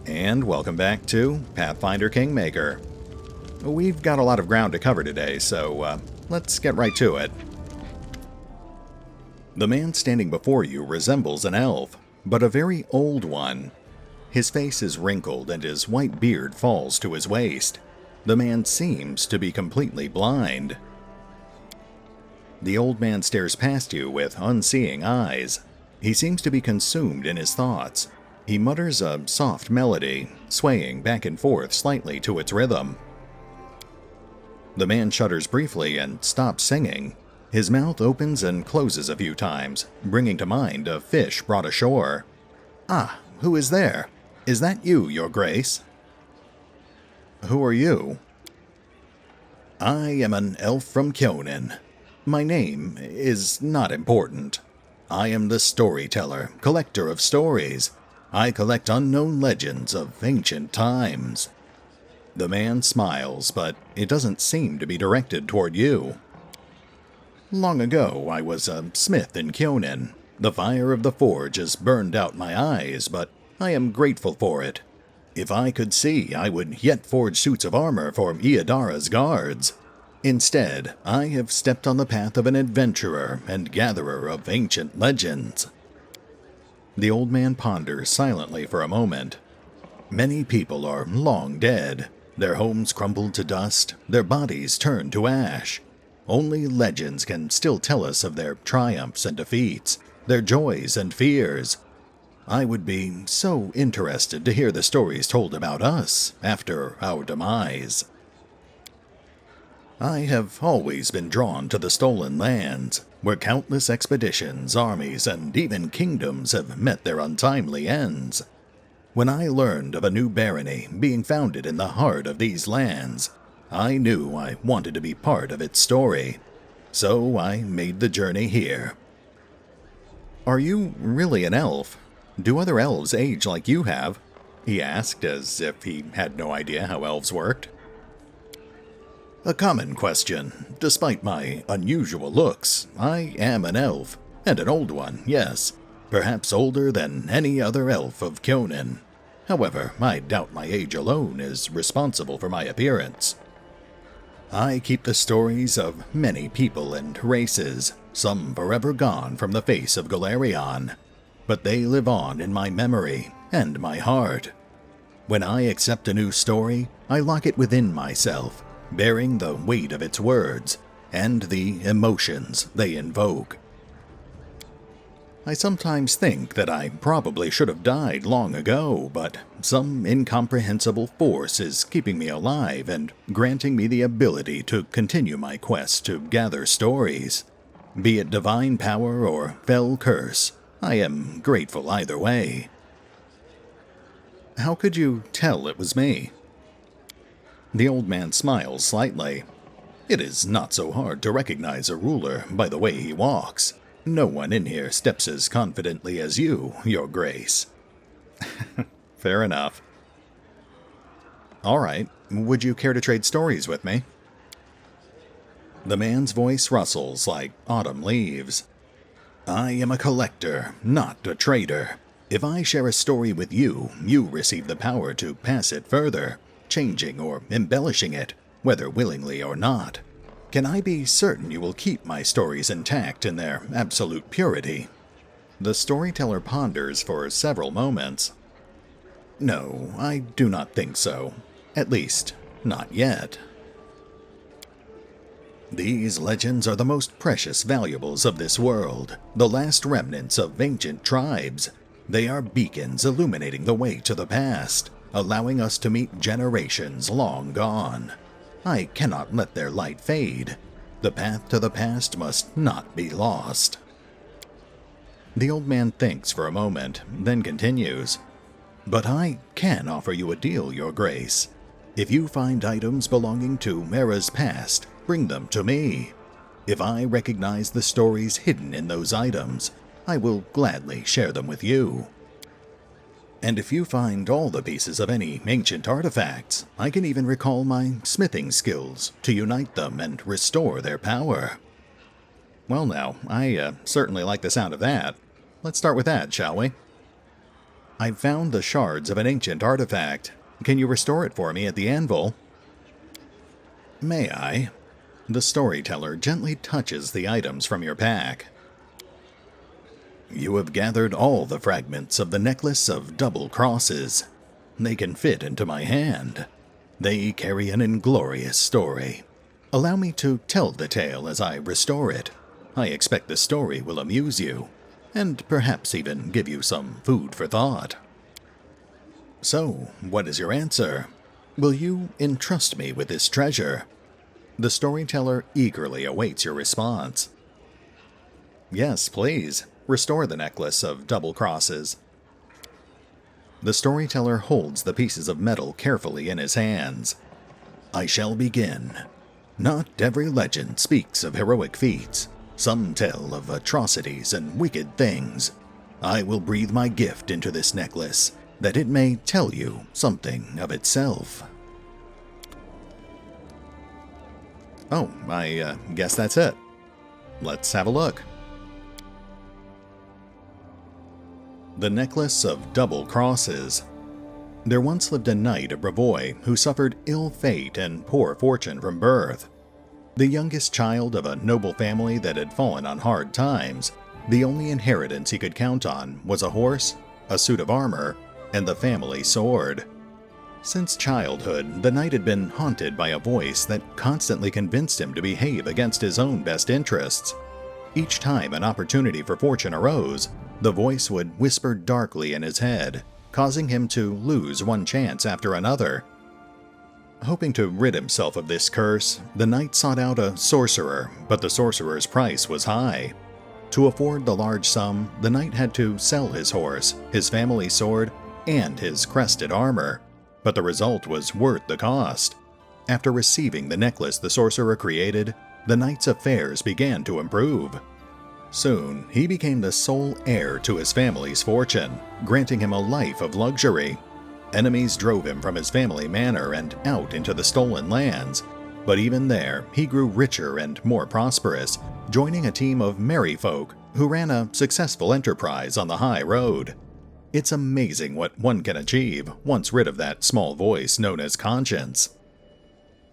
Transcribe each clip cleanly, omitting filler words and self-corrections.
And welcome back to Pathfinder Kingmaker. We've got a lot of ground to cover today, so let's get right to it. The man standing before you resembles an elf, but a very old one. His face is wrinkled and his white beard falls to his waist. The man seems to be completely blind. The old man stares past you with unseeing eyes. He seems to be consumed in his thoughts. He mutters a soft melody, swaying back and forth slightly to its rhythm. The man shudders briefly and stops singing. His mouth opens and closes a few times, bringing to mind a fish brought ashore. "Ah, who is there? Is that you, your grace?" "Who are you?" "I am an elf from Kyonin. My name is not important. I am the Storyteller, collector of stories. I collect unknown legends of ancient times." The man smiles, but it doesn't seem to be directed toward you. "Long ago, I was a smith in Kyonin. The fire of the forge has burned out my eyes, but I am grateful for it. If I could see, I would yet forge suits of armor for Iadara's guards. Instead, I have stepped on the path of an adventurer and gatherer of ancient legends." The old man ponders silently for a moment. "Many people are long dead. Their homes crumbled to dust, their bodies turned to ash. Only legends can still tell us of their triumphs and defeats, their joys and fears. I would be so interested to hear the stories told about us after our demise. I have always been drawn to the stolen lands, where countless expeditions, armies, and even kingdoms have met their untimely ends. When I learned of a new barony being founded in the heart of these lands, I knew I wanted to be part of its story. So I made the journey here." "Are you really an elf? Do other elves age like you have?" he asked, as if he had no idea how elves worked. "A common question. Despite my unusual looks, I am an elf, and an old one, yes, perhaps older than any other elf of Kyonin. However, I doubt my age alone is responsible for my appearance. I keep the stories of many people and races, some forever gone from the face of Golarion, but they live on in my memory and my heart. When I accept a new story, I lock it within myself, bearing the weight of its words and the emotions they invoke. I sometimes think that I probably should have died long ago, but some incomprehensible force is keeping me alive and granting me the ability to continue my quest to gather stories. Be it divine power or fell curse, I am grateful either way." "How could you tell it was me?" The old man smiles slightly. "It is not so hard to recognize a ruler by the way he walks. No one in here steps as confidently as you, your grace." "Fair enough. All right, would you care to trade stories with me?" The man's voice rustles like autumn leaves. "I am a collector, not a trader. If I share a story with you, you receive the power to pass it further, changing or embellishing it, whether willingly or not. Can I be certain you will keep my stories intact in their absolute purity?" The storyteller ponders for several moments. "No, I do not think so. At least, not yet. These legends are the most precious valuables of this world, the last remnants of ancient tribes. They are beacons illuminating the way to the past, allowing us to meet generations long gone. I cannot let their light fade. The path to the past must not be lost." The old man thinks for a moment, then continues. "But I can offer you a deal, your grace. If you find items belonging to eras past, bring them to me. If I recognize the stories hidden in those items, I will gladly share them with you. And if you find all the pieces of any ancient artifacts, I can even recall my smithing skills to unite them and restore their power." "Well now, I certainly like the sound of that. Let's start with that, shall we?" I found the shards of an ancient artifact. Can you restore it for me at the anvil? May I? The storyteller gently touches the items from your pack. You have gathered all the fragments of the necklace of double crosses. They can fit into my hand. They carry an inglorious story. Allow me to tell the tale as I restore it. I expect the story will amuse you, and perhaps even give you some food for thought. So, what is your answer? Will you entrust me with this treasure? The storyteller eagerly awaits your response. Yes, please. Restore the necklace of double crosses. The storyteller holds the pieces of metal carefully in his hands. I shall begin. Not every legend speaks of heroic feats. Some tell of atrocities and wicked things. I will breathe my gift into this necklace, that it may tell you something of itself. Oh, I guess that's it. Let's have a look. The Necklace of Double Crosses. There once lived a knight of Brevoy who suffered ill fate and poor fortune from birth. The youngest child of a noble family that had fallen on hard times, the only inheritance he could count on was a horse, a suit of armor, and the family sword. Since childhood, the knight had been haunted by a voice that constantly convinced him to behave against his own best interests. Each time an opportunity for fortune arose, the voice would whisper darkly in his head, causing him to lose one chance after another. Hoping to rid himself of this curse, the knight sought out a sorcerer, but the sorcerer's price was high. To afford the large sum, the knight had to sell his horse, his family sword, and his crested armor, but the result was worth the cost. After receiving the necklace the sorcerer created, the knight's affairs began to improve. Soon, he became the sole heir to his family's fortune, granting him a life of luxury. Enemies drove him from his family manor and out into the stolen lands, but even there, he grew richer and more prosperous, joining a team of merry folk who ran a successful enterprise on the high road. It's amazing what one can achieve once rid of that small voice known as conscience.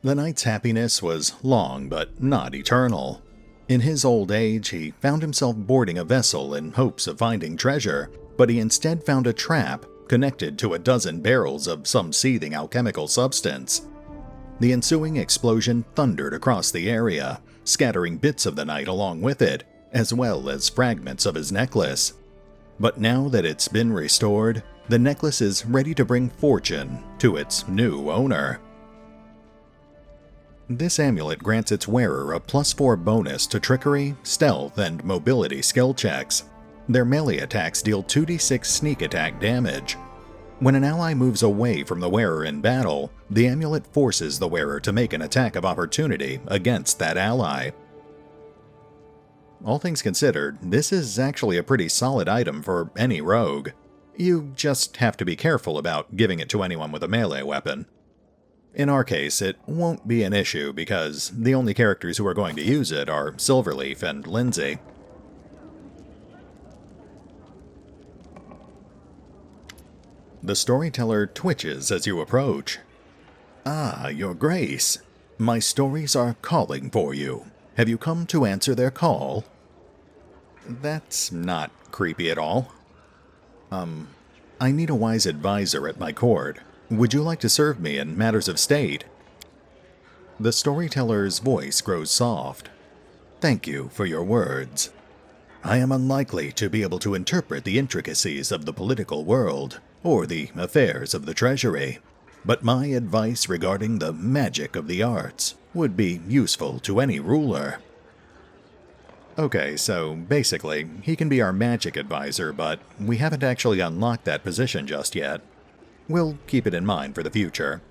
The knight's happiness was long but not eternal. In his old age, he found himself boarding a vessel in hopes of finding treasure, but he instead found a trap connected to a dozen barrels of some seething alchemical substance. The ensuing explosion thundered across the area, scattering bits of the knight along with it, as well as fragments of his necklace. But now that it's been restored, the necklace is ready to bring fortune to its new owner. This amulet grants its wearer a +4 bonus to trickery, stealth, and mobility skill checks. Their melee attacks deal 2d6 sneak attack damage. When an ally moves away from the wearer in battle, the amulet forces the wearer to make an attack of opportunity against that ally. All things considered, this is actually a pretty solid item for any rogue. You just have to be careful about giving it to anyone with a melee weapon. In our case, it won't be an issue because the only characters who are going to use it are Silverleaf and Lindsay. The storyteller twitches as you approach. Ah, Your Grace. My stories are calling for you. Have you come to answer their call? That's not creepy at all. I need a wise advisor at my court. Would you like to serve me in matters of state? The storyteller's voice grows soft. Thank you for your words. I am unlikely to be able to interpret the intricacies of the political world or the affairs of the treasury, but my advice regarding the magic of the arts would be useful to any ruler. Okay, so basically, he can be our magic advisor, but we haven't actually unlocked that position just yet. We'll keep it in mind for the future.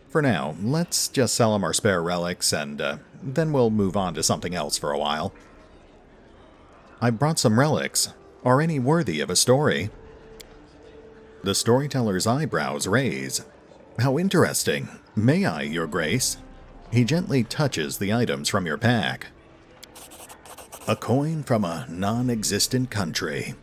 For now, let's just sell him our spare relics, and then we'll move on to something else for a while. I brought some relics. Are any worthy of a story? The storyteller's eyebrows raise. How interesting. May I, Your Grace? He gently touches the items from your pack. A coin from a non-existent country.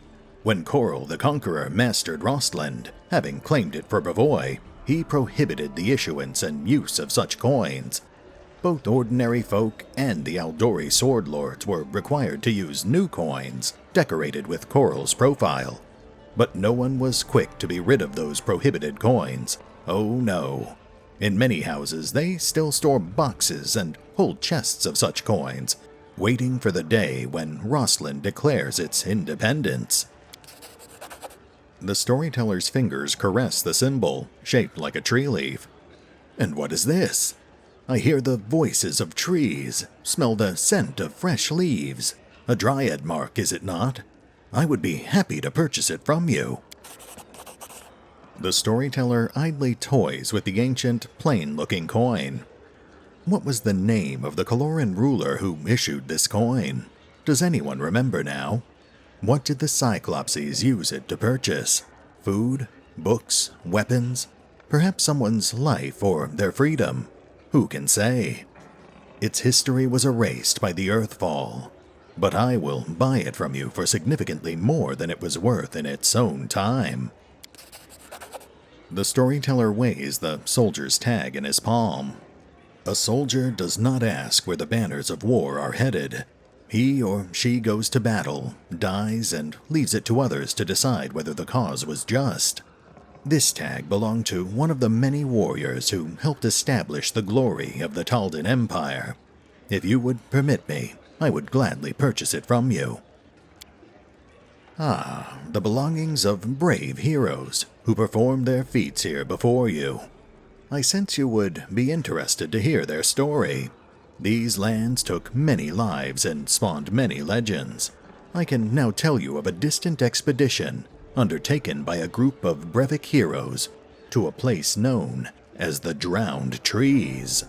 When Coral the Conqueror mastered Rostland, having claimed it for Brevoy, he prohibited the issuance and use of such coins. Both ordinary folk and the Aldori sword lords were required to use new coins, decorated with Coral's profile. But no one was quick to be rid of those prohibited coins. Oh no. In many houses, they still store boxes and whole chests of such coins, waiting for the day when Rostland declares its independence. The storyteller's fingers caress the symbol, shaped like a tree leaf. And what is this? I hear the voices of trees, smell the scent of fresh leaves. A dryad mark, is it not? I would be happy to purchase it from you. The storyteller idly toys with the ancient, plain-looking coin. What was the name of the Caloran ruler who issued this coin? Does anyone remember now? What did the Cyclopses use it to purchase? Food? Books? Weapons? Perhaps someone's life or their freedom? Who can say? Its history was erased by the Earthfall, but I will buy it from you for significantly more than it was worth in its own time. The storyteller weighs the soldier's tag in his palm. A soldier does not ask where the banners of war are headed. He or she goes to battle, dies, and leaves it to others to decide whether the cause was just. This tag belonged to one of the many warriors who helped establish the glory of the Taldan Empire. If you would permit me, I would gladly purchase it from you. Ah, the belongings of brave heroes who performed their feats here before you. I sense you would be interested to hear their story. These lands took many lives and spawned many legends. I can now tell you of a distant expedition undertaken by a group of Brevik heroes to a place known as the Drowned Trees.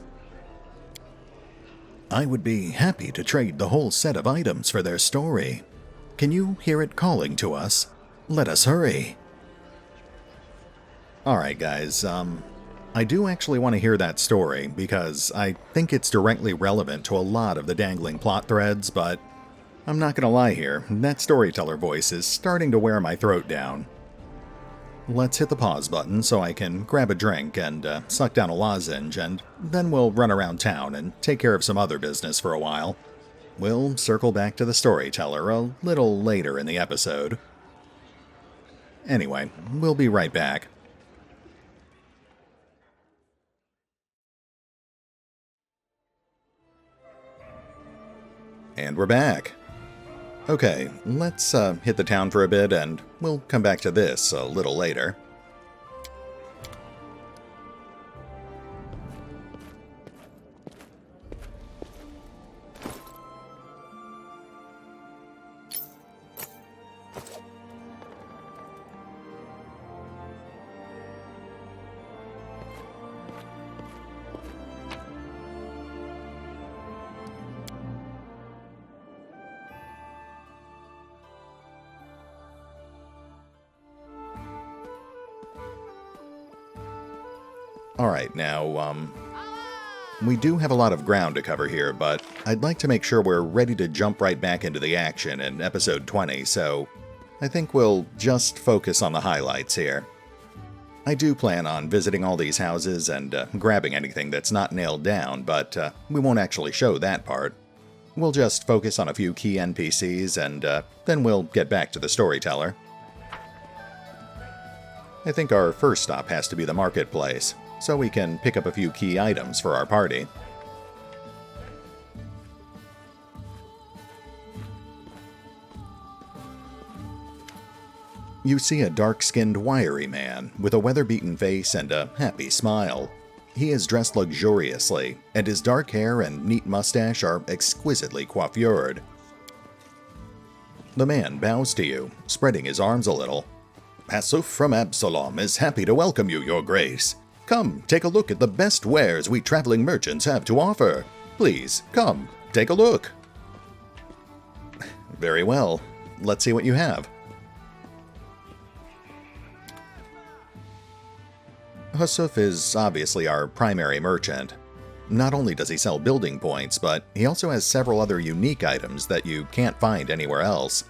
I would be happy to trade the whole set of items for their story. Can you hear it calling to us? Let us hurry. Alright guys, I do actually want to hear that story because I think it's directly relevant to a lot of the dangling plot threads, but I'm not gonna lie here, that storyteller voice is starting to wear my throat down. Let's hit the pause button so I can grab a drink and suck down a lozenge, and then we'll run around town and take care of some other business for a while. We'll circle back to the storyteller a little later in the episode. Anyway, we'll be right back. And we're back. Okay, let's hit the town for a bit, and we'll come back to this a little later. Alright, now, we do have a lot of ground to cover here, but I'd like to make sure we're ready to jump right back into the action in episode 20, so I think we'll just focus on the highlights here. I do plan on visiting all these houses and grabbing anything that's not nailed down, but we won't actually show that part. We'll just focus on a few key NPCs, and then we'll get back to the storyteller. I think our first stop has to be the marketplace, so we can pick up a few key items for our party. You see a dark-skinned, wiry man with a weather-beaten face and a happy smile. He is dressed luxuriously, and his dark hair and neat mustache are exquisitely coiffured. The man bows to you, spreading his arms a little. Pasuf from Absalom is happy to welcome you, Your Grace. Come, take a look at the best wares we traveling merchants have to offer. Please, come, take a look. Very well. Let's see what you have. Husuf is obviously our primary merchant. Not only does he sell building points, but he also has several other unique items that you can't find anywhere else.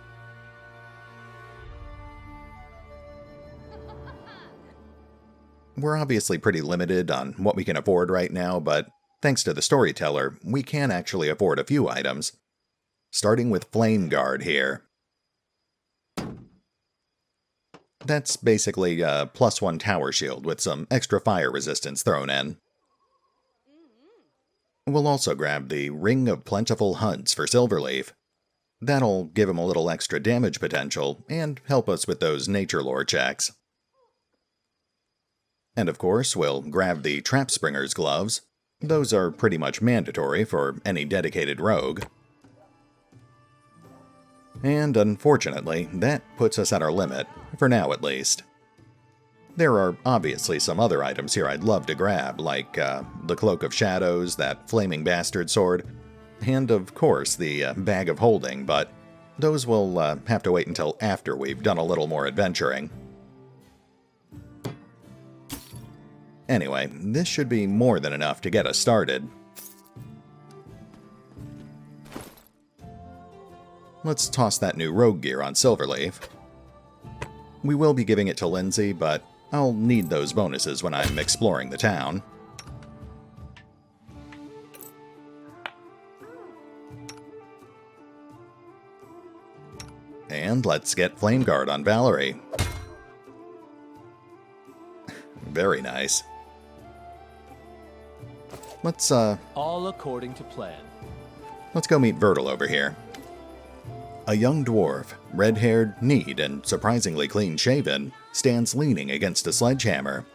We're obviously pretty limited on what we can afford right now, but thanks to the Storyteller, we can actually afford a few items. Starting with Flame Guard here. That's basically a +1 tower shield with some extra fire resistance thrown in. We'll also grab the Ring of Plentiful Hunts for Silverleaf. That'll give him a little extra damage potential and help us with those nature lore checks. And of course, we'll grab the Trapspringer's gloves. Those are pretty much mandatory for any dedicated rogue. And unfortunately, that puts us at our limit, for now at least. There are obviously some other items here I'd love to grab, like the Cloak of Shadows, that Flaming Bastard sword, and of course the Bag of Holding, but those will have to wait until after we've done a little more adventuring. Anyway, this should be more than enough to get us started. Let's toss that new rogue gear on Silverleaf. We will be giving it to Lindsay, but I'll need those bonuses when I'm exploring the town. And let's get Flame Guard on Valerie. Very nice. Let's all according to plan. Let's go meet Vertil over here. A young dwarf, red-haired, neat, and surprisingly clean-shaven, stands leaning against a sledgehammer.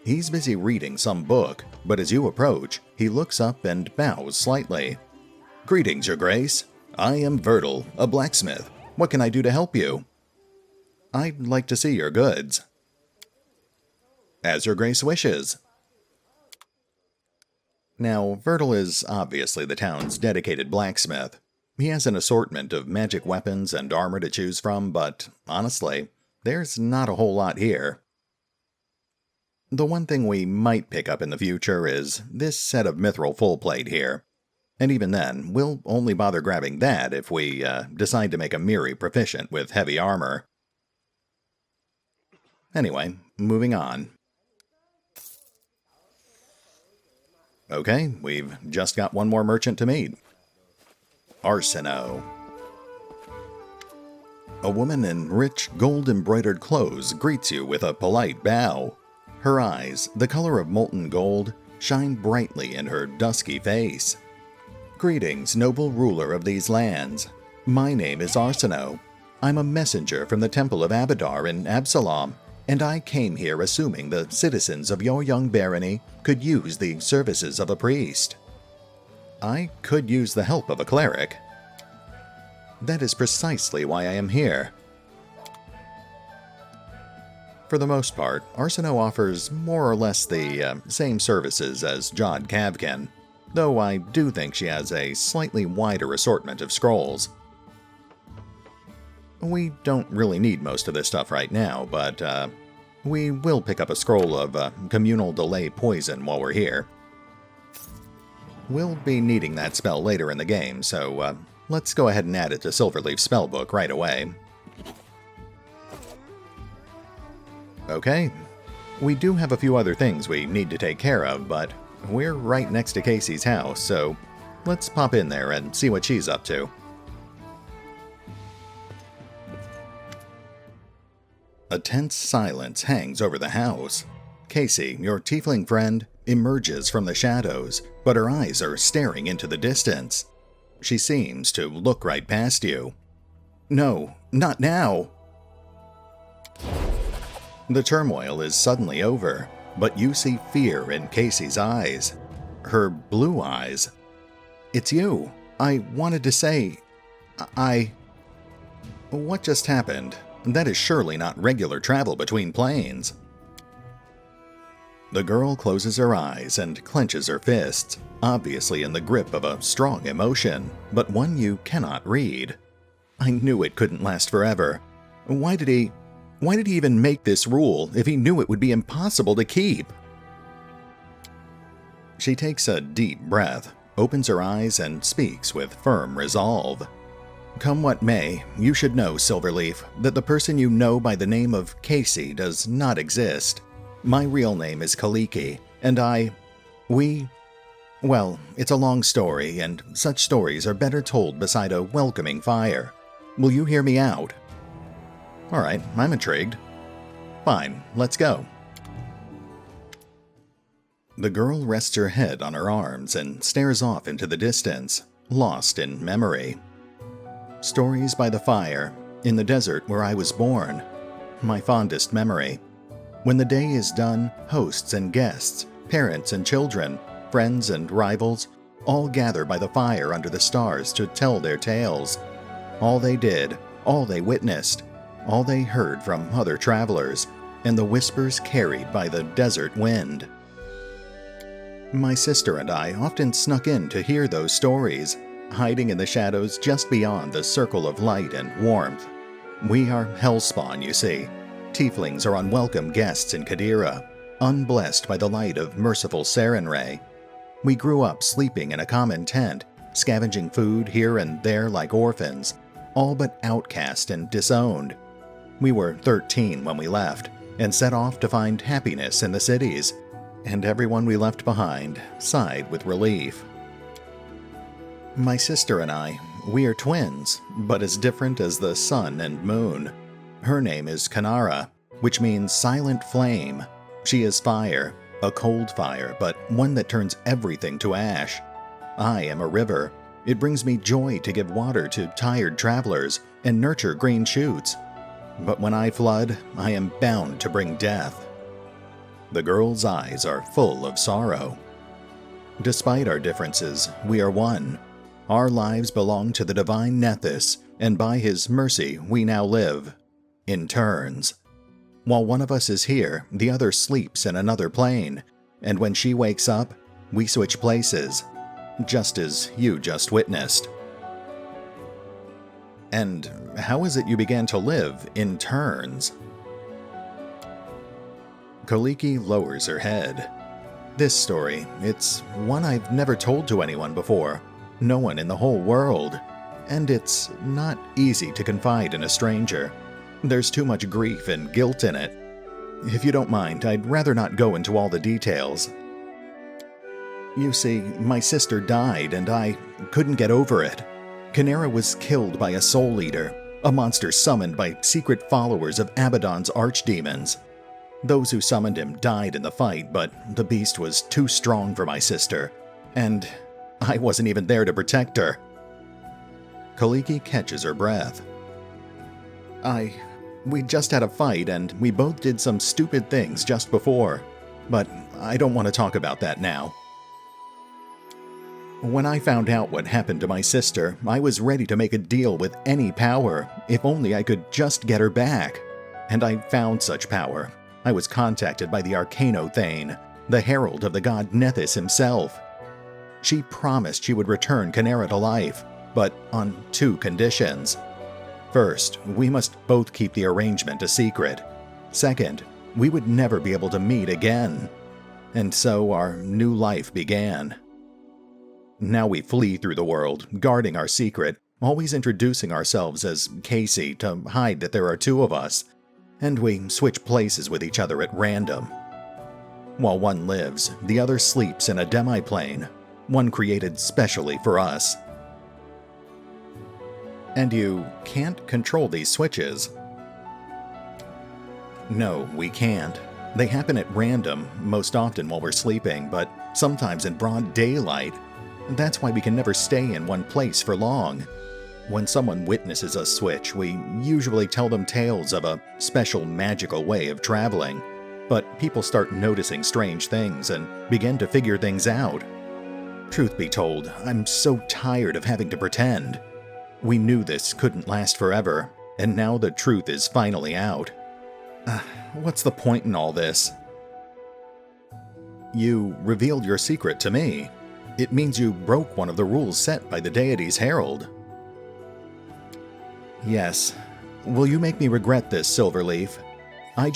He's busy reading some book, but as you approach, he looks up and bows slightly. "Greetings, Your Grace. I am Vertil, a blacksmith. What can I do to help you?" "I'd like to see your goods." "As Your Grace wishes." Now, Vertil is obviously the town's dedicated blacksmith. He has an assortment of magic weapons and armor to choose from, but honestly, there's not a whole lot here. The one thing we might pick up in the future is this set of mithril full plate here. And even then, we'll only bother grabbing that if we decide to make a Miri proficient with heavy armor. Anyway, moving on. Okay, we've just got one more merchant to meet. Arsino. A woman in rich, gold-embroidered clothes greets you with a polite bow. Her eyes, the color of molten gold, shine brightly in her dusky face. "Greetings, noble ruler of these lands. My name is Arsino. I'm a messenger from the Temple of Abadar in Absalom, and I came here assuming the citizens of your young barony could use the services of a priest." "I could use the help of a cleric." "That is precisely why I am here." For the most part, Arsino offers more or less the same services as Jod Kavkin, though I do think she has a slightly wider assortment of scrolls. We don't really need most of this stuff right now, but we will pick up a scroll of communal delay poison while we're here. We'll be needing that spell later in the game, so let's go ahead and add it to Silverleaf's spellbook right away. Okay, we do have a few other things we need to take care of, but we're right next to Casey's house, so let's pop in there and see what she's up to. A tense silence hangs over the house. Casey, your tiefling friend, emerges from the shadows, but her eyes are staring into the distance. She seems to look right past you. "No, not now!" The turmoil is suddenly over, but you see fear in Casey's eyes. Her blue eyes. "It's you. I wanted to say... What just happened? That is surely not regular travel between planes." The girl closes her eyes and clenches her fists, obviously in the grip of a strong emotion, but one you cannot read. "I knew it couldn't last forever. Why did he even make this rule if he knew it would be impossible to keep?" She takes a deep breath, opens her eyes, and speaks with firm resolve. "Come what may, you should know, Silverleaf, that the person you know by the name of Casey does not exist. My real name is Kaliki, and well, it's a long story, and such stories are better told beside a welcoming fire. Will you hear me out? Alright, I'm intrigued. Fine, let's go. The girl rests her head on her arms and stares off into the distance, lost in memory. Stories by the fire, in the desert where I was born. My fondest memory. When the day is done, hosts and guests, parents and children, friends and rivals, all gather by the fire under the stars to tell their tales. All they did, all they witnessed, all they heard from other travelers, and the whispers carried by the desert wind. My sister and I often snuck in to hear those stories, hiding in the shadows just beyond the circle of light and warmth. We are hellspawn, you see. Tieflings are unwelcome guests in Qadira, unblessed by the light of merciful Sarenrae. We grew up sleeping in a common tent, scavenging food here and there like orphans, all but outcast and disowned. We were 13 when we left, and set off to find happiness in the cities, and everyone we left behind sighed with relief. My sister and I, we are twins, but as different as the sun and moon. Her name is Kanara, which means silent flame. She is fire, a cold fire, but one that turns everything to ash. I am a river. It brings me joy to give water to tired travelers and nurture green shoots. But when I flood, I am bound to bring death. The girl's eyes are full of sorrow. Despite our differences, we are one. Our lives belong to the divine Nethys, and by his mercy we now live. In turns. While one of us is here, the other sleeps in another plane, and when she wakes up, we switch places, just as you just witnessed. And how is it you began to live in turns? Kaliki lowers her head. This story, it's one I've never told to anyone before, no one in the whole world, and it's not easy to confide in a stranger. There's too much grief and guilt in it. If you don't mind, I'd rather not go into all the details. You see, my sister died and I couldn't get over it. Kanara was killed by a soul eater, a monster summoned by secret followers of Abaddon's archdemons. Those who summoned him died in the fight, but the beast was too strong for my sister, and I wasn't even there to protect her. Kaliki catches her breath. We just had a fight, and we both did some stupid things just before, but I don't want to talk about that now. When I found out what happened to my sister, I was ready to make a deal with any power, if only I could just get her back. And I found such power. I was contacted by the Arcanothane, the herald of the god Nethys himself. She promised she would return Kanara to life, but on 2 conditions. First, we must both keep the arrangement a secret. Second, we would never be able to meet again. And so our new life began. Now we flee through the world, guarding our secret, always introducing ourselves as Casey to hide that there are 2 of us, and we switch places with each other at random. While one lives, the other sleeps in a demi-plane, one created specially for us. And you can't control these switches. No, we can't. They happen at random, most often while we're sleeping, but sometimes in broad daylight. That's why we can never stay in one place for long. When someone witnesses us switch, we usually tell them tales of a special magical way of traveling. But people start noticing strange things and begin to figure things out. Truth be told, I'm so tired of having to pretend. We knew this couldn't last forever, and now the truth is finally out. What's the point in all this? You revealed your secret to me. It means you broke one of the rules set by the deity's herald. Yes. Will you make me regret this, Silverleaf? I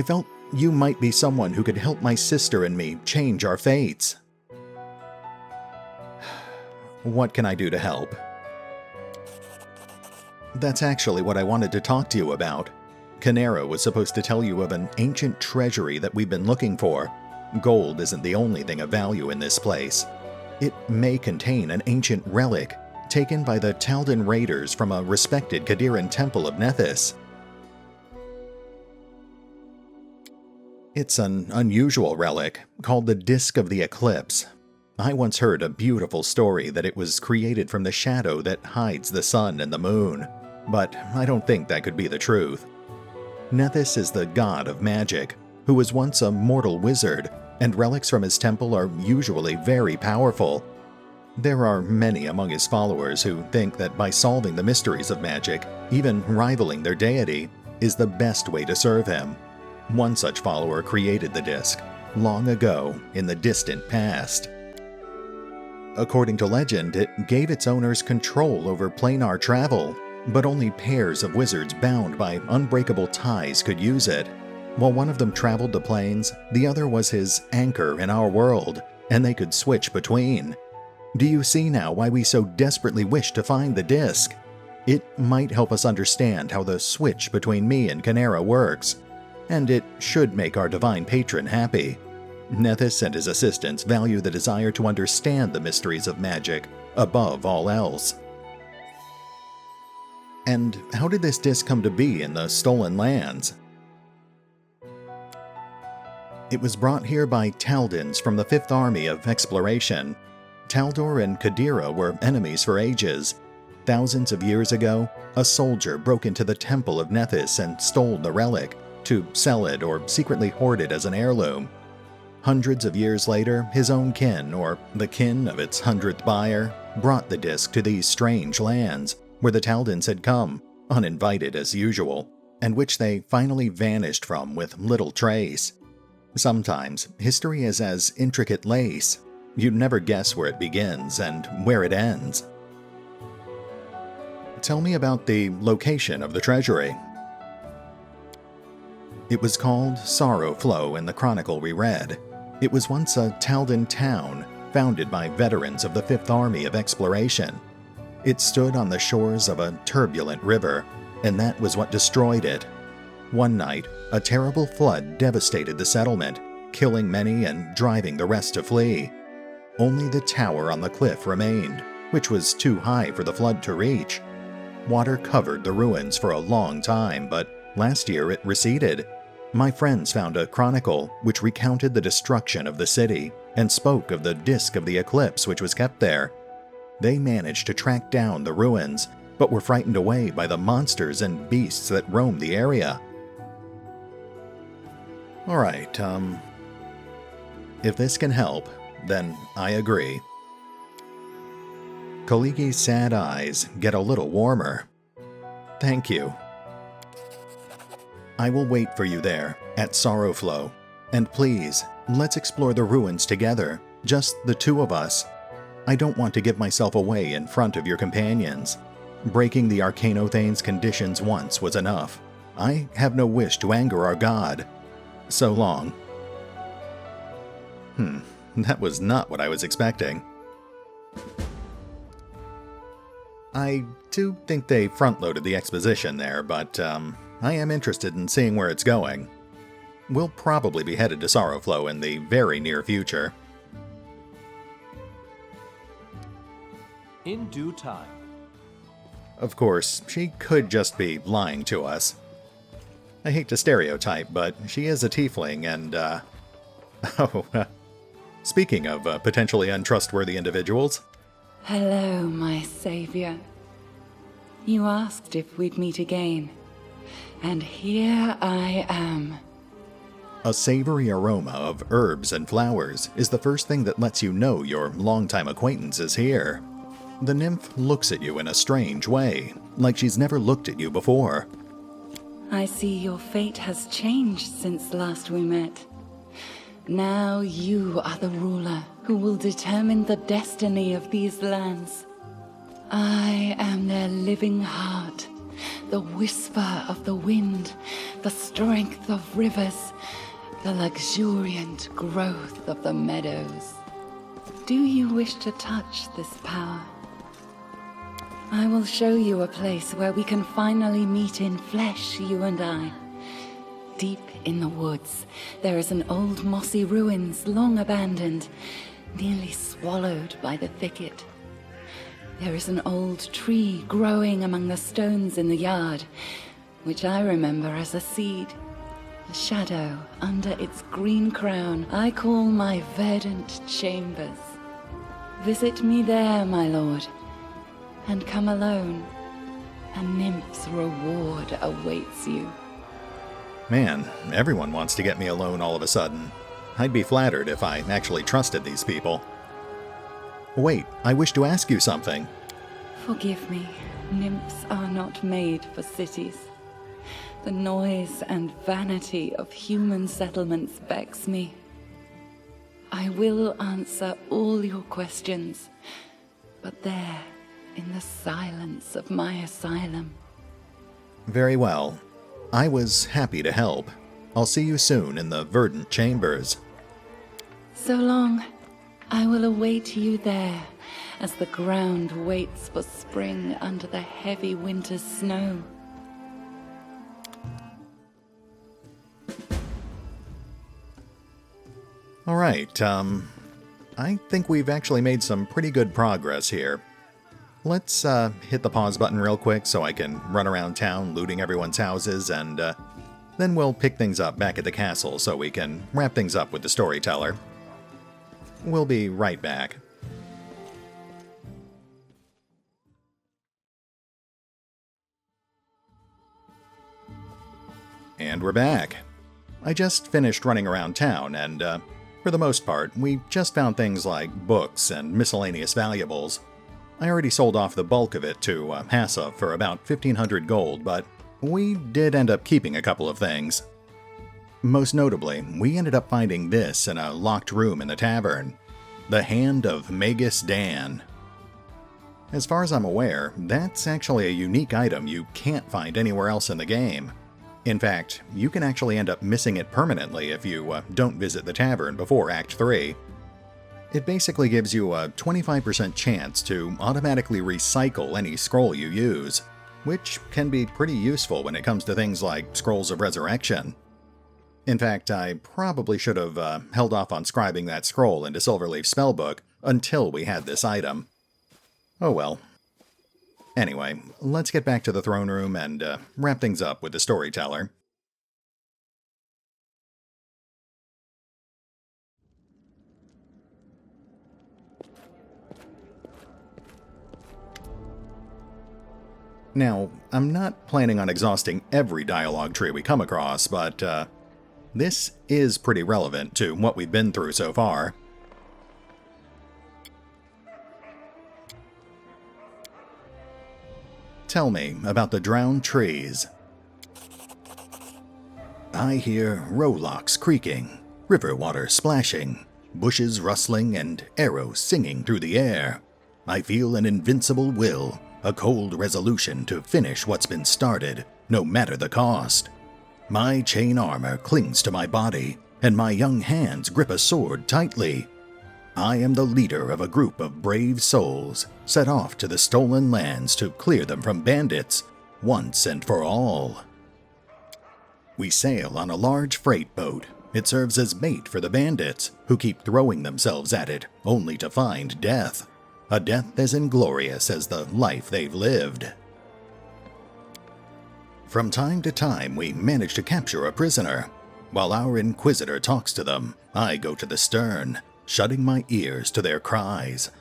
felt you might be someone who could help my sister and me change our fates. What can I do to help? That's actually what I wanted to talk to you about. Canera was supposed to tell you of an ancient treasury that we've been looking for. Gold isn't the only thing of value in this place. It may contain an ancient relic taken by the Taldan raiders from a respected Qadiran temple of Nethys. It's an unusual relic called the Disk of the Eclipse. I once heard a beautiful story that it was created from the shadow that hides the sun and the moon, but I don't think that could be the truth. Nethys is the god of magic, who was once a mortal wizard, and relics from his temple are usually very powerful. There are many among his followers who think that by solving the mysteries of magic, even rivaling their deity, is the best way to serve him. One such follower created the disc, long ago in the distant past. According to legend, it gave its owners control over planar travel, but only pairs of wizards bound by unbreakable ties could use it. While one of them traveled the planes, the other was his anchor in our world, and they could switch between. Do you see now why we so desperately wish to find the disc? It might help us understand how the switch between me and Canera works, and it should make our divine patron happy. Nethys and his assistants value the desire to understand the mysteries of magic above all else. And how did this disc come to be in the Stolen Lands? It was brought here by Taldans from the Fifth Army of Exploration. Taldor and Qadira were enemies for ages. Thousands of years ago, a soldier broke into the Temple of Nethys and stole the relic, to sell it or secretly hoard it as an heirloom. Hundreds of years later, his own kin, or the kin of its 100th buyer, brought the disc to these strange lands, where the Taldans had come, uninvited as usual, and which they finally vanished from with little trace. Sometimes, history is as intricate lace. You'd never guess where it begins and where it ends. Tell me about the location of the treasury. It was called Sorrowflow in the chronicle we read. It was once a Taldan town, founded by veterans of the Fifth Army of Exploration. It stood on the shores of a turbulent river, and that was what destroyed it. One night, a terrible flood devastated the settlement, killing many and driving the rest to flee. Only the tower on the cliff remained, which was too high for the flood to reach. Water covered the ruins for a long time, but last year it receded. My friends found a chronicle which recounted the destruction of the city and spoke of the Disk of the Eclipse which was kept there. They managed to track down the ruins, but were frightened away by the monsters and beasts that roamed the area. Alright, if this can help, then I agree. Koligi's sad eyes get a little warmer. Thank you. I will wait for you there, at Sorrowflow. And please, let's explore the ruins together, just the two of us. I don't want to give myself away in front of your companions. Breaking the Arcanothane's conditions once was enough. I have no wish to anger our god. So long. That was not what I was expecting. I do think they front-loaded the exposition there, but I am interested in seeing where it's going. We'll probably be headed to Sorrowflow in the very near future. In due time. Of course, she could just be lying to us. I hate to stereotype, but she is a tiefling and, speaking of potentially untrustworthy individuals. Hello, my savior. You asked if we'd meet again, and here I am. A savory aroma of herbs and flowers is the first thing that lets you know your longtime acquaintance is here. The nymph looks at you in a strange way, like she's never looked at you before. I see your fate has changed since last we met. Now you are the ruler who will determine the destiny of these lands. I am their living heart, the whisper of the wind, the strength of rivers, the luxuriant growth of the meadows. Do you wish to touch this power? I will show you a place where we can finally meet in flesh, you and I, Deep in the woods, there is an old mossy ruins long abandoned, nearly swallowed by the thicket. There is an old tree growing among the stones in the yard, which I remember as a seed. A shadow under its green crown I call my verdant chambers. Visit me there, my lord, and come alone. A nymph's reward awaits you. Man, everyone wants to get me alone all of a sudden. I'd be flattered if I actually trusted these people. Wait, I wish to ask you something. Forgive me, nymphs are not made for cities. The noise and vanity of human settlements vex me. I will answer all your questions, but there, in the silence of my asylum. Very well. I was happy to help. I'll see you soon in the verdant chambers. So long. I will await you there, as the ground waits for spring under the heavy winter's snow. Alright, I think we've actually made some pretty good progress here. Let's hit the pause button real quick so I can run around town looting everyone's houses, and then we'll pick things up back at the castle so we can wrap things up with the Storyteller. We'll be right back. And we're back. I just finished running around town, and for the most part, we just found things like books and miscellaneous valuables. I already sold off the bulk of it to Hassa for about 1,500 gold, but we did end up keeping a couple of things. Most notably, we ended up finding this in a locked room in the tavern. The Hand of Magus Dan. As far as I'm aware, that's actually a unique item you can't find anywhere else in the game. In fact, you can actually end up missing it permanently if you don't visit the tavern before Act 3. It basically gives you a 25% chance to automatically recycle any scroll you use, which can be pretty useful when it comes to things like Scrolls of Resurrection. In fact, I probably should have held off on scribing that scroll into Silverleaf's spellbook until we had this item. Oh well. Anyway, let's get back to the throne room and wrap things up with the Storyteller. Now, I'm not planning on exhausting every dialogue tree we come across, but this is pretty relevant to what we've been through so far. Tell me about the drowned trees. I hear rowlocks creaking, river water splashing, bushes rustling, and arrows singing through the air. I feel an invincible will, a cold resolution to finish what's been started, no matter the cost. My chain armor clings to my body, and my young hands grip a sword tightly. I am the leader of a group of brave souls, set off to the stolen lands to clear them from bandits, once and for all. We sail on a large freight boat. It serves as bait for the bandits, who keep throwing themselves at it, only to find death. A death as inglorious as the life they've lived. From time to time, we manage to capture a prisoner. While our Inquisitor talks to them, I go to the stern, shutting my ears to their cries.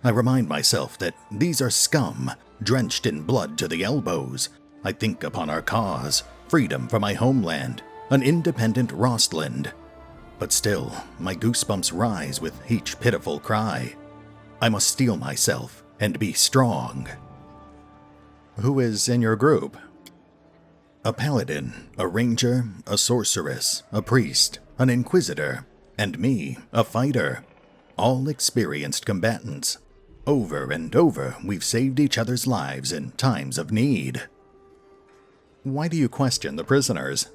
I remind myself that these are scum, drenched in blood to the elbows. I think upon our cause, freedom for my homeland, an independent Rostland. But still, my goosebumps rise with each pitiful cry. I must steel myself and be strong. Who is in your group? A paladin, a ranger, a sorceress, a priest, an inquisitor, and me, a fighter. All experienced combatants. Over and over, we've saved each other's lives in times of need. Why do you question the prisoners?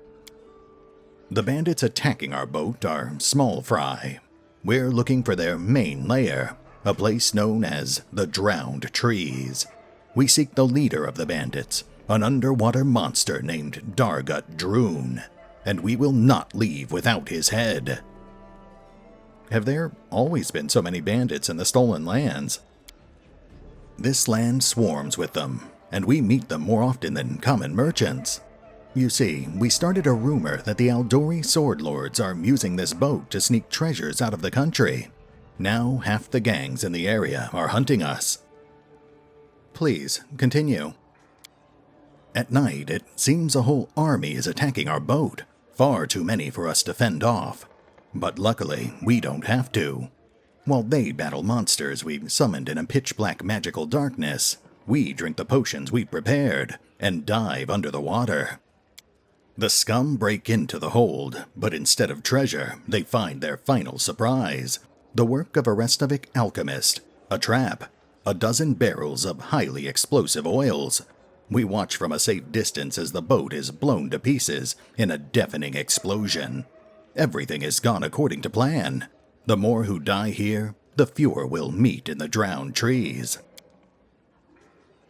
The bandits attacking our boat are small fry. We're looking for their main lair, a place known as the Drowned Trees. We seek the leader of the bandits, an underwater monster named Dargut Droon. and we will not leave without his head." Have there always been so many bandits in the Stolen Lands? This land swarms with them, and we meet them more often than common merchants. You see, we started a rumor that the Aldori sword lords are using this boat to sneak treasures out of the country. Now half the gangs in the area are hunting us. Please, continue. At night, it seems a whole army is attacking our boat, far too many for us to fend off. But luckily, we don't have to. While they battle monsters we summoned in a pitch-black magical darkness, we drink the potions we prepared and dive under the water. The scum break into the hold, but instead of treasure, they find their final surprise. The work of a Restovic alchemist, a trap, a dozen barrels of highly explosive oils. We watch from a safe distance as the boat is blown to pieces in a deafening explosion. Everything has gone according to plan. The more who die here, the fewer will meet in the drowned trees.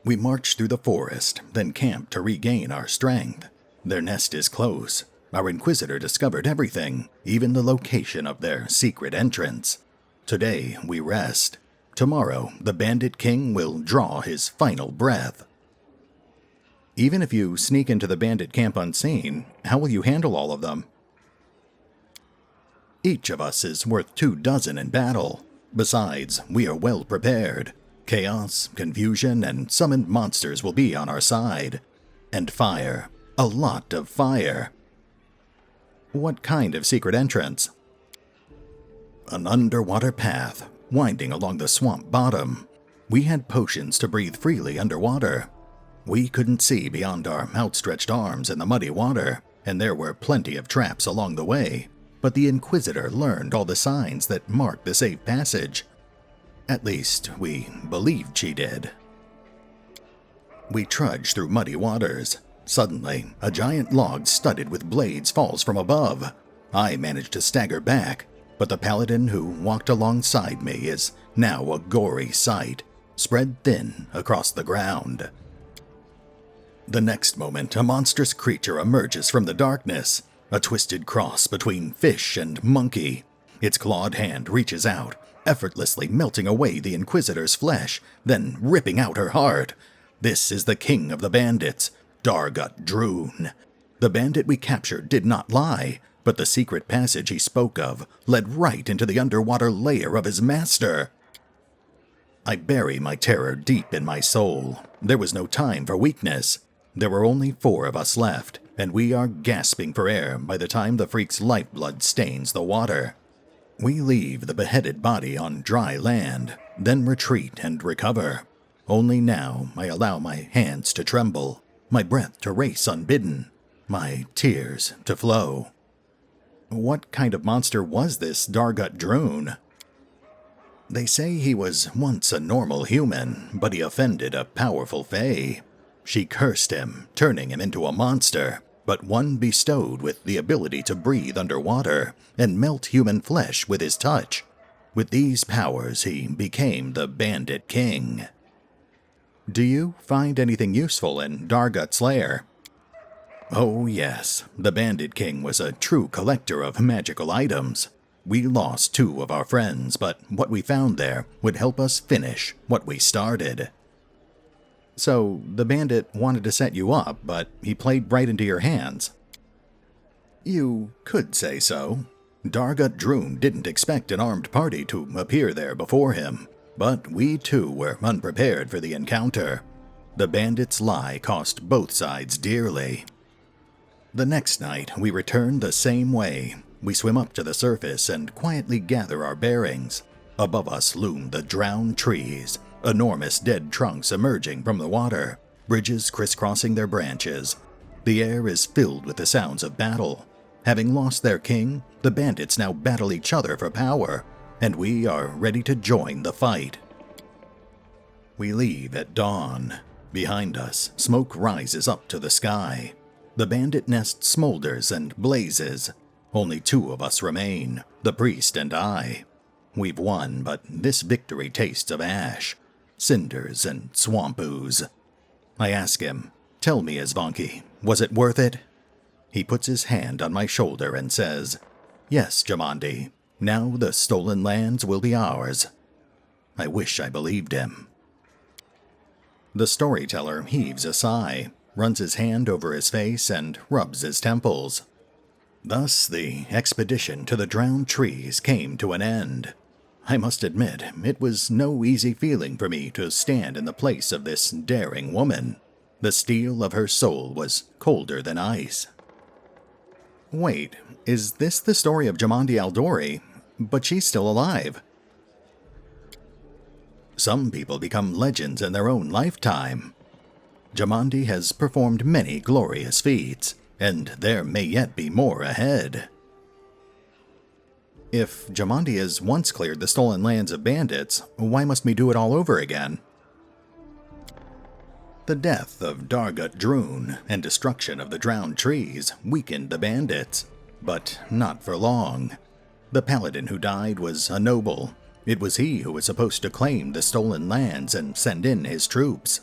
We march through the forest, then camp to regain our strength. Their nest is close. Our Inquisitor discovered everything, even the location of their secret entrance. Today we rest. Tomorrow the Bandit King will draw his final breath. Even if you sneak into the bandit camp unseen, how will you handle all of them? Each of us is worth 24 in battle. Besides, we are well prepared. Chaos, confusion, and summoned monsters will be on our side. And fire. A lot of fire. What kind of secret entrance? An underwater path, winding along the swamp bottom. We had potions to breathe freely underwater. We couldn't see beyond our outstretched arms in the muddy water, and there were plenty of traps along the way. But the Inquisitor learned all the signs that marked the safe passage. At least, we believed she did. We trudged through muddy waters. Suddenly, a giant log studded with blades falls from above. I managed to stagger back, but the paladin who walked alongside me is now a gory sight, spread thin across the ground. The next moment, a monstrous creature emerges from the darkness. A twisted cross between fish and monkey. Its clawed hand reaches out, effortlessly melting away the Inquisitor's flesh, then ripping out her heart. This is the king of the bandits, Dargut Droon. The bandit we captured did not lie, but the secret passage he spoke of led right into the underwater lair of his master. I bury my terror deep in my soul. There was no time for weakness. There were only 4 of us left, and we are gasping for air by the time the freak's lifeblood stains the water. We leave the beheaded body on dry land, then retreat and recover. Only now I allow my hands to tremble, my breath to race unbidden, my tears to flow. What kind of monster was this Dargut Droon? They say he was once a normal human, but he offended a powerful fae. She cursed him, turning him into a monster, but one bestowed with the ability to breathe underwater and melt human flesh with his touch. With these powers, he became the Bandit King. Do you find anything useful in Dargut's lair? Oh yes, the Bandit King was a true collector of magical items. We lost 2 of our friends, but what we found there would help us finish what we started. So, the bandit wanted to set you up, but he played right into your hands. You could say so. Dargut Droon didn't expect an armed party to appear there before him, but we too were unprepared for the encounter. The bandit's lie cost both sides dearly. The next night, we return the same way. We swim up to the surface and quietly gather our bearings. Above us loom the drowned trees, enormous dead trunks emerging from the water, bridges crisscrossing their branches. The air is filled with the sounds of battle. Having lost their king, the bandits now battle each other for power, and we are ready to join the fight. We leave at dawn. Behind us, smoke rises up to the sky. The bandit nest smolders and blazes. Only 2 of us remain, the priest and I. We've won, but this victory tastes of ash, cinders and swamp ooze. I ask him, "Tell me, Zvonky, was it worth it?" He puts his hand on my shoulder and says, "Yes, Jamandi, now the stolen lands will be ours." I wish I believed him. The storyteller heaves a sigh, runs his hand over his face, and rubs his temples. Thus the expedition to the drowned trees came to an end. I must admit, it was no easy feeling for me to stand in the place of this daring woman. The steel of her soul was colder than ice. Wait, is this the story of Jamandi Aldori? But she's still alive. Some people become legends in their own lifetime. Jamandi has performed many glorious feats, and there may yet be more ahead. If Jamandi has once cleared the stolen lands of bandits, why must we do it all over again? The death of Dargut Droon and destruction of the drowned trees weakened the bandits, but not for long. The paladin who died was a noble. It was he who was supposed to claim the stolen lands and send in his troops.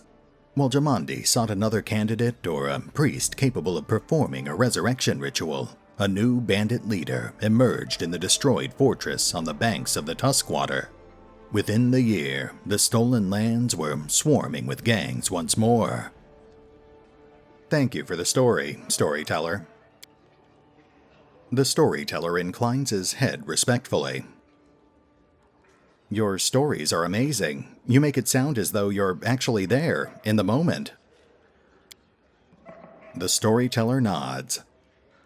While Jamandi sought another candidate or a priest capable of performing a resurrection ritual, a new bandit leader emerged in the destroyed fortress on the banks of the Tuskwater. Within the year, the stolen lands were swarming with gangs once more. Thank you for the story, storyteller. The storyteller inclines his head respectfully. Your stories are amazing. You make it sound as though you're actually there, in the moment. The storyteller nods.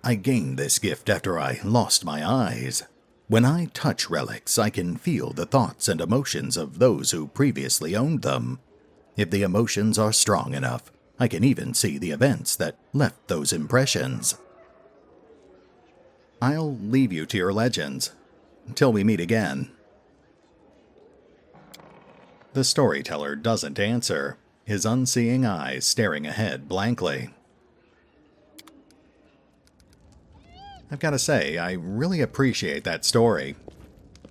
I gained this gift after I lost my eyes. When I touch relics, I can feel the thoughts and emotions of those who previously owned them. If the emotions are strong enough, I can even see the events that left those impressions. I'll leave you to your legends, till we meet again. The storyteller doesn't answer, his unseeing eyes staring ahead blankly. I've got to say, I really appreciate that story.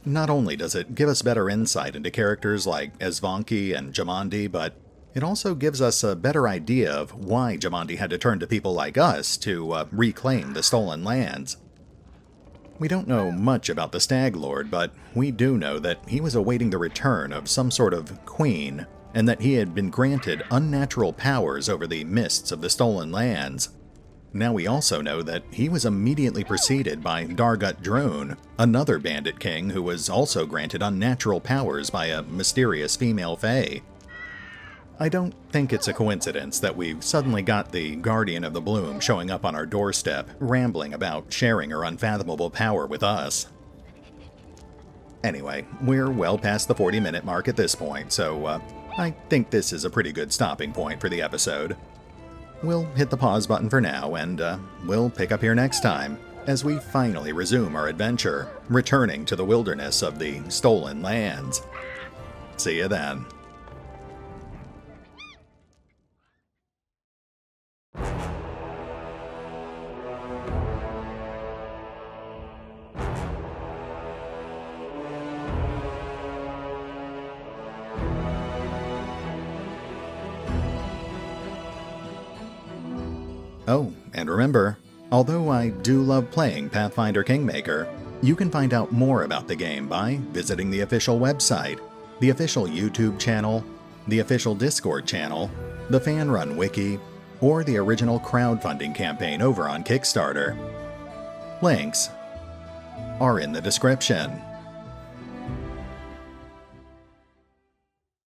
Not only does it give us better insight into characters like Esvanki and Jamandi, but it also gives us a better idea of why Jamandi had to turn to people like us to reclaim the stolen lands. We don't know much about the Stag Lord, but we do know that he was awaiting the return of some sort of queen, and that he had been granted unnatural powers over the mists of the stolen lands. Now we also know that he was immediately preceded by Dargut Droon, another bandit king who was also granted unnatural powers by a mysterious female fae. I don't think it's a coincidence that we've suddenly got the Guardian of the Bloom showing up on our doorstep, rambling about sharing her unfathomable power with us. Anyway, we're well past the 40-minute mark at this point, so I think this is a pretty good stopping point for the episode. We'll hit the pause button for now, and we'll pick up here next time, as we finally resume our adventure, returning to the wilderness of the Stolen Lands. See you then. Oh, and remember, although I do love playing Pathfinder Kingmaker, you can find out more about the game by visiting the official website, the official YouTube channel, the official Discord channel, the fan-run wiki, or the original crowdfunding campaign over on Kickstarter. Links are in the description.